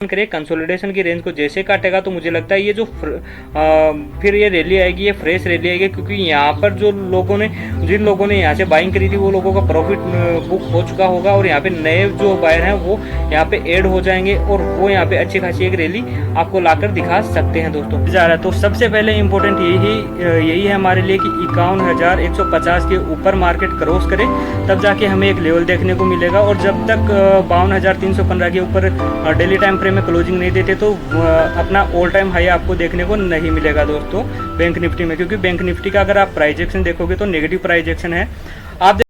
करे कंसोलिडेशन की रेंज को जैसे काटेगा तो मुझे लगता है ये जो फिर ये रैली आएगी, ये फ्रेश रैली आएगी, क्योंकि यहाँ पर जिन लोगों ने यहाँ से बाइंग करी थी वो लोगों का प्रॉफिट बुक हो चुका होगा और यहाँ पे नए जो बायर हैं वो यहाँ पे ऐड हो जाएंगे और वो यहाँ पे अच्छी खासी एक रैली आपको लाकर दिखा सकते हैं दोस्तों। जा रहा है तो सबसे पहले इम्पोर्टेंट यही है हमारे लिए कि 51,150 के ऊपर मार्केट क्रॉस करे तब जाके हमें एक लेवल देखने को मिलेगा, और जब तक 52,315 के ऊपर डेली टाइम फ्रेम में क्लोजिंग नहीं देते तो अपना ऑल टाइम हाई आपको देखने को नहीं मिलेगा दोस्तों बैंक निफ्टी में, क्योंकि बैंक निफ्टी का अगर आप प्राइस एक्शन देखोगे तो नेगेटिव प्राइस एक्शन है। आप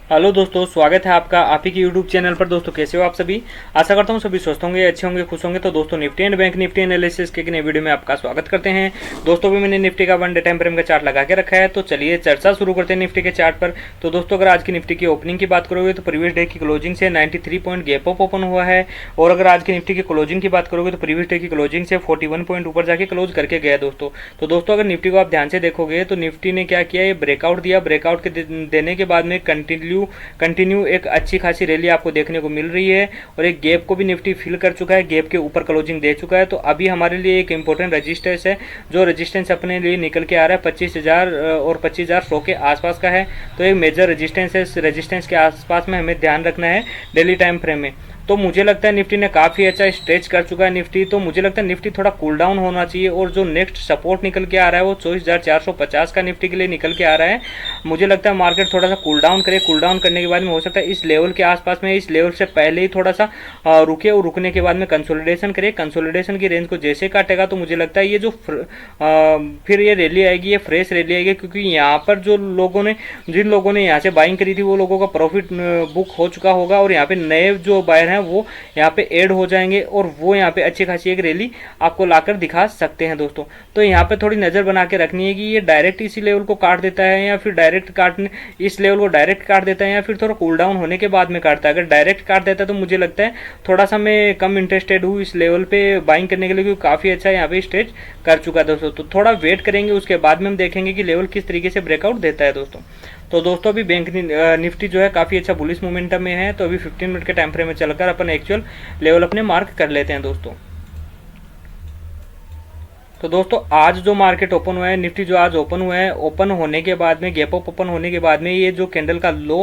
हेलो दोस्तों, स्वागत है आपका आप ही के यूट्यूब चैनल पर। दोस्तों कैसे हो आप सभी? आशा करता हूँ सभी स्वस्थ होंगे, अच्छे होंगे, खुश होंगे। तो दोस्तों Nifty and bank Nifty analysis के नए वीडियो में आपका स्वागत करते हैं। दोस्तों भी मैंने निफ्टी का 1 डे टाइम फ्रेम का चार्ट लगा के रखा है, तो चलिए चर्चा शुरू करते हैं निफ्टी के चार्ट पर। तो दोस्तों अगर आज की निफ्टी की ओपनिंग की बात करोगे तो प्रीवियस डे की क्लोजिंग से 93 पॉइंट गैप अप ओपन हुआ है, और अगर आज की निफ्टी की क्लोजिंग की बात करोगे तो प्रीवियस डे की क्लोजिंग से 41 पॉइंट ऊपर जाके क्लोज करके गया दोस्तों। तो दोस्तों अगर निफ्टी को आप ध्यान से देखोगे तो निफ्टी ने क्या किया, ये ब्रेकआउट दिया, ब्रेकआउट के देने के बाद में कंटिन्यू एक अच्छी खासी रैली आपको देखने को मिल रही है, और एक गैप को भी निफ्टी फिल कर चुका है, गैप के ऊपर क्लोजिंग दे चुका है। तो अभी हमारे लिए एक इंपॉर्टेंट रेजिस्टेंस है, जो रेजिस्टेंस अपने लिए निकल के आ रहा है 25,000 और 25,100 के आसपास का है। तो एक मेजर रेजिस्टेंस है, इस रेजिस्टेंस के आसपास में हमें ध्यान रखना है डेली टाइम फ्रेम में। तो मुझे लगता है निफ्टी ने काफ़ी अच्छा स्ट्रेच कर चुका है निफ्टी, तो मुझे लगता है निफ्टी थोड़ा कूल डाउन होना चाहिए, और जो नेक्स्ट सपोर्ट निकल के आ रहा है वो 24,450 का निफ्टी के लिए निकल के आ रहा है। मुझे लगता है मार्केट थोड़ा सा कूल डाउन करे, कूल डाउन करने के बाद में हो सकता है इस लेवल के आसपास में, इस लेवल से पहले ही थोड़ा सा रुके, और रुकने के बाद में कंसोलिडेशन करे। कंसोलिडेशन की रेंज को जैसे काटेगा तो मुझे लगता है ये जो फिर ये रैली आएगी, ये फ्रेश रैली आएगी, क्योंकि यहाँ पर जिन लोगों ने यहाँ से बाइंग करी थी वो लोगों का प्रॉफिट बुक हो चुका होगा, और यहाँ पे नए जो बायर हैं वो यहाँ पे ऐड हो जाएंगे और वो यहाँ पे अच्छी खासी एक रैली आपको लाकर दिखा सकते हैं दोस्तों। तो यहाँ पे थोड़ी नज़र बना के रखनी है कि ये डायरेक्ट इसी लेवल को काट देता है, या फिर इस लेवल को डायरेक्ट काट देता है, या फिर थोड़ा कूल डाउन होने के बाद में काटता है। अगर डायरेक्ट काट देता है तो मुझे लगता है थोड़ा सा मैं कम इंटरेस्टेड हूँ इस लेवल पे बाइंग करने के लिए, क्योंकि काफ़ी अच्छा यहाँ पे स्टेज कर चुका है दोस्तों। तो थोड़ा वेट करेंगे, उसके बाद में हम देखेंगे कि लेवल किस तरीके से ब्रेकआउट देता है दोस्तों। तो दोस्तों अभी बैंक निफ्टी जो है काफ़ी अच्छा बुलिश मोमेंटम में है, तो अभी 15 मिनट के टाइम फ्रेम में चलकर अपन एक्चुअल लेवल अपने मार्क कर लेते हैं दोस्तों। तो दोस्तों आज जो मार्केट ओपन हुआ है, निफ्टी जो आज ओपन हुआ है, ओपन होने के बाद में गैप अप ओपन होने के बाद में ये जो कैंडल का लो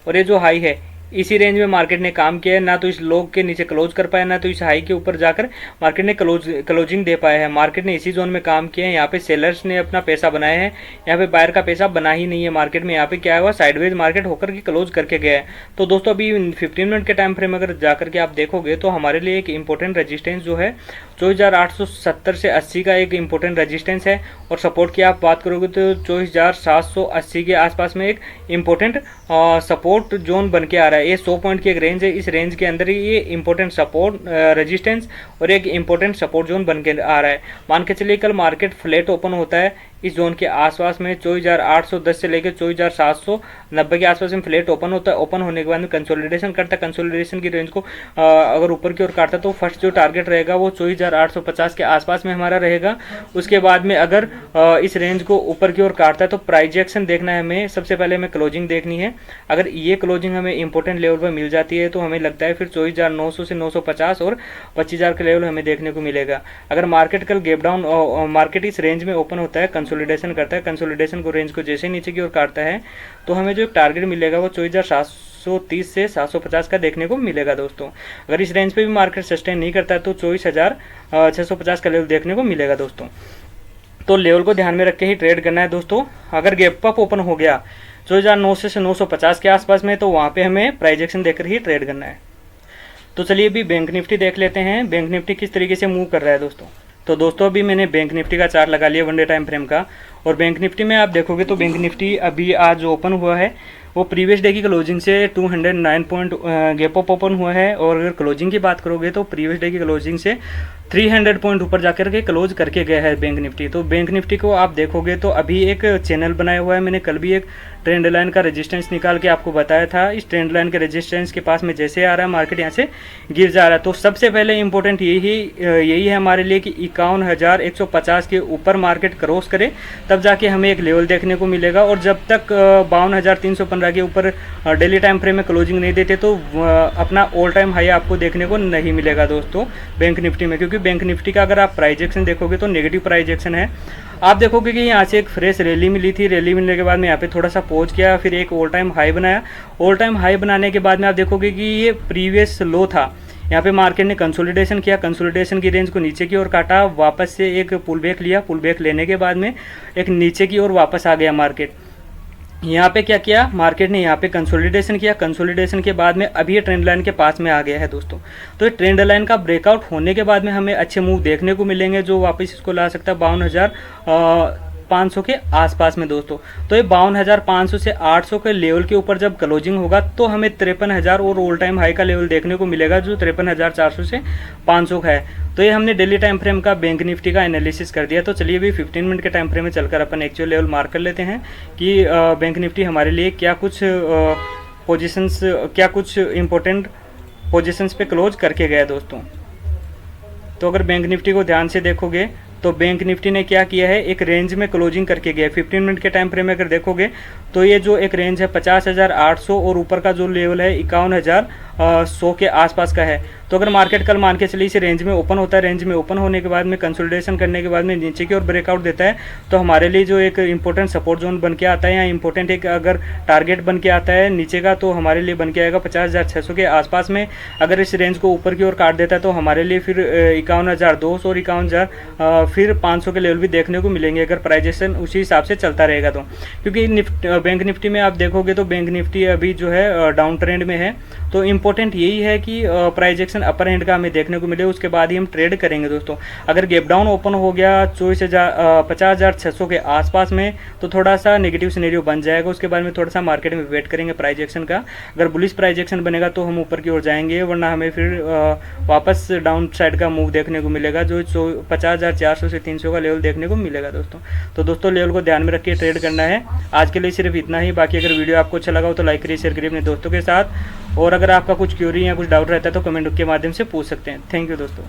और ये जो हाई है, इसी रेंज में मार्केट ने काम किया है। ना तो इस लो के नीचे क्लोज कर पाया, ना तो इस हाई के ऊपर जाकर मार्केट ने क्लोजिंग दे पाया है। मार्केट ने इसी जोन में काम किया है। यहाँ पे सेलर्स ने अपना पैसा बनाया है, यहाँ पे बायर का पैसा बना ही नहीं है मार्केट में। यहाँ पे क्या हुआ, साइडवेज मार्केट होकर के क्लोज करके गया है। तो दोस्तों अभी 15 मिनट के टाइम फ्रेम अगर जाकर के आप देखोगे तो हमारे लिए एक इंपॉर्टेंट रजिस्टेंस जो है 24,870 से 80 का एक इंपॉर्टेंट रजिस्टेंस है, और सपोर्ट की आप बात करोगे तो 24,780 के आसपास में एक इंपॉर्टेंट सपोर्ट जोन बन के आ रहा है। ये 100 पॉइंट की एक रेंज है, इस रेंज के अंदर ही ये इंपॉर्टेंट सपोर्ट रेजिस्टेंस और एक इंपॉर्टेंट सपोर्ट जोन बन के आ रहा है। मान के चलिए कल मार्केट फ्लैट ओपन होता है इस जोन के आसपास में 24,810 से लेकर 24,790 के आसपास में फ्लैट ओपन होता है। ओपन होने के बाद में कंसोलिडेशन करता है, कंसोलिडेशन की रेंज को अगर ऊपर की ओर काटता है तो फर्स्ट जो टारगेट रहेगा वो 24,850 के आसपास में हमारा रहेगा। उसके बाद में अगर इस रेंज को ऊपर की ओर काटता है तो प्राइस एक्शन देखना है हमें। सबसे पहले हमें क्लोजिंग देखनी है। अगर ये क्लोजिंग हमें इंपॉर्टेंट लेवल पर मिल जाती है तो हमें लगता है फिर 24,900 से 950 और 25,000 का लेवल हमें देखने को मिलेगा। अगर मार्केट कल गैप डाउन मार्केट इस रेंज में ओपन होता है, कंसोलिडेशन करता है, कंसोलिडेशन को रेंज को जैसे नीचे की ओर काटता है तो हमें जो टारगेट मिलेगा वो 24,730 से 750 का देखने को मिलेगा दोस्तों। अगर इस रेंज पे भी मार्केट सस्टेन नहीं करता है तो 24,650 का लेवल देखने को मिलेगा दोस्तों। तो लेवल को ध्यान में रख के ही ट्रेड करना है दोस्तों। अगर गैप अप ओपन हो गया 24,900 से 950 के आसपास में तो वहाँ पे हमें प्राइस एक्शन देकर ही ट्रेड करना है। तो चलिए अभी बैंक निफ्टी देख लेते हैं, बैंक निफ्टी किस तरीके से मूव कर रहा है दोस्तों। तो दोस्तों अभी मैंने बैंक निफ्टी का चार्ट लगा लिया 1 डे टाइम फ्रेम का, और बैंक निफ्टी में आप देखोगे तो बैंक निफ्टी अभी आज ओपन हुआ है वो प्रीवियस डे की क्लोजिंग से 209 पॉइंट गैप अप ओपन हुआ है, और अगर क्लोजिंग की बात करोगे तो प्रीवियस डे की क्लोजिंग से 300 पॉइंट ऊपर जाकर के क्लोज करके गया है बैंक निफ्टी। तो बैंक निफ्टी को आप देखोगे तो अभी एक चैनल बनाया हुआ है। मैंने कल भी एक ट्रेंड लाइन का रेजिस्टेंस निकाल के आपको बताया था। इस ट्रेंड लाइन के रेजिस्टेंस के पास में जैसे आ रहा है मार्केट यहाँ से गिर जा रहा है। तो सबसे पहले इंपॉर्टेंट यही है हमारे लिए कि 51,150 के ऊपर मार्केट क्रॉस करे तब जाके हमें एक लेवल देखने को मिलेगा, और जब तक 52,315 15 के ऊपर डेली टाइम फ्रेम में क्लोजिंग नहीं देते तो अपना ऑल टाइम हाई आपको देखने को नहीं मिलेगा दोस्तों बैंक निफ्टी में, क्योंकि बैंक निफ्टी का अगर आप प्राइस एक्शन देखोगे तो नेगेटिव प्राइस एक्शन है। आप देखोगे कि यहाँ से एक फ्रेश रैली मिली थी, रैली मिलने के बाद में यहाँ पे थोड़ा सा पॉज किया, फिर एक ऑल टाइम हाई बनाया। ऑल टाइम हाई बनाने के बाद में आप देखोगे कि ये प्रीवियस लो था, यहाँ पे मार्केट ने कंसोलिडेशन किया, कंसोलिडेशन की रेंज को नीचे की ओर काटा, वापस से एक पुल बैक लिया, पुल बैक लेने के बाद में एक नीचे की ओर वापस आ गया मार्केट। यहाँ पे क्या किया मार्केट ने, यहाँ पे कंसोलिडेशन किया, कंसोलिडेशन के बाद में अभी ये ट्रेंड लाइन के पास में आ गया है दोस्तों। तो ये ट्रेंड लाइन का ब्रेकआउट होने के बाद में हमें अच्छे मूव देखने को मिलेंगे, जो वापस इसको ला सकता है 52,500 के आसपास में दोस्तों। तो ये 52,500 से 800 के लेवल के ऊपर जब क्लोजिंग होगा तो हमें 53,000 और ऑल टाइम हाई का लेवल देखने को मिलेगा, जो 53,400 से 500 का है। तो ये हमने डेली टाइम फ्रेम का बैंक निफ्टी का एनालिसिस कर दिया। तो चलिए अभी 15 मिनट के टाइम फ्रेम में चलकर अपन एक्चुअल लेवल मार्क कर लेते हैं कि बैंक निफ्टी हमारे लिए क्या कुछ पोजीशंस, क्या कुछ इंपॉर्टेंट पोजीशंस पे क्लोज करके गया दोस्तों। तो अगर बैंक निफ्टी को ध्यान से देखोगे तो बैंक निफ्टी ने क्या किया है, एक रेंज में क्लोजिंग करके गया। 15 मिनट के टाइम फ्रेम में अगर देखोगे तो ये जो एक रेंज है 50,800 और ऊपर का जो लेवल है 51,100 के आसपास का है। तो अगर मार्केट कल मान के चलिए इस रेंज में ओपन होता है, रेंज में ओपन होने के बाद में कंसोलिडेशन करने के बाद में नीचे की ओर ब्रेकआउट देता है, तो हमारे लिए जो एक इंपॉर्टेंट सपोर्ट जोन बन के आता है या इंपॉर्टेंट एक अगर टारगेट बन के आता है नीचे का, तो हमारे लिए बन के आएगा 50,600 के आसपास में। अगर इस रेंज को ऊपर की ओर काट देता है तो हमारे लिए फिर 51,200 और 51,000 फिर 500 के लेवल भी देखने को मिलेंगे, अगर प्राइजेशन उसी हिसाब से चलता रहेगा तो। क्योंकि बैंक निफ्टी में आप देखोगे तो बैंक निफ्टी अभी जो है डाउन ट्रेंड में है। तो इम्पोर्टेंट यही है कि प्राइजेशन अपर एंड का हमें देखने को मिले, उसके बाद ही हम ट्रेड करेंगे दोस्तों। अगर गैप डाउन ओपन हो गया 50,600 के आसपास में तो थोड़ा सा नेगेटिव सिनेरियो बन जाएगा, उसके बाद में थोड़ा सा मार्केट में वेट करेंगे प्राइजेक्शन का। अगर बुलिश प्राइजेक्शन बनेगा तो हम ऊपर की ओर जाएंगे, वरना हमें फिर वापस डाउन साइड का मूव देखने को मिलेगा, जो 50,400 से 300 का लेवल देखने को मिलेगा दोस्तों। तो दोस्तों लेवल को ध्यान में रख के ट्रेड करना है। आज के लिए सिर्फ इतना ही। बाकी अगर वीडियो आपको अच्छा लगा हो तो लाइक करिए, शेयर करिए अपने दोस्तों के साथ, और अगर आपका कुछ क्यूरी या कुछ डाउट रहता है तो कमेंट के माध्यम से पूछ सकते हैं। थैंक यू दोस्तों।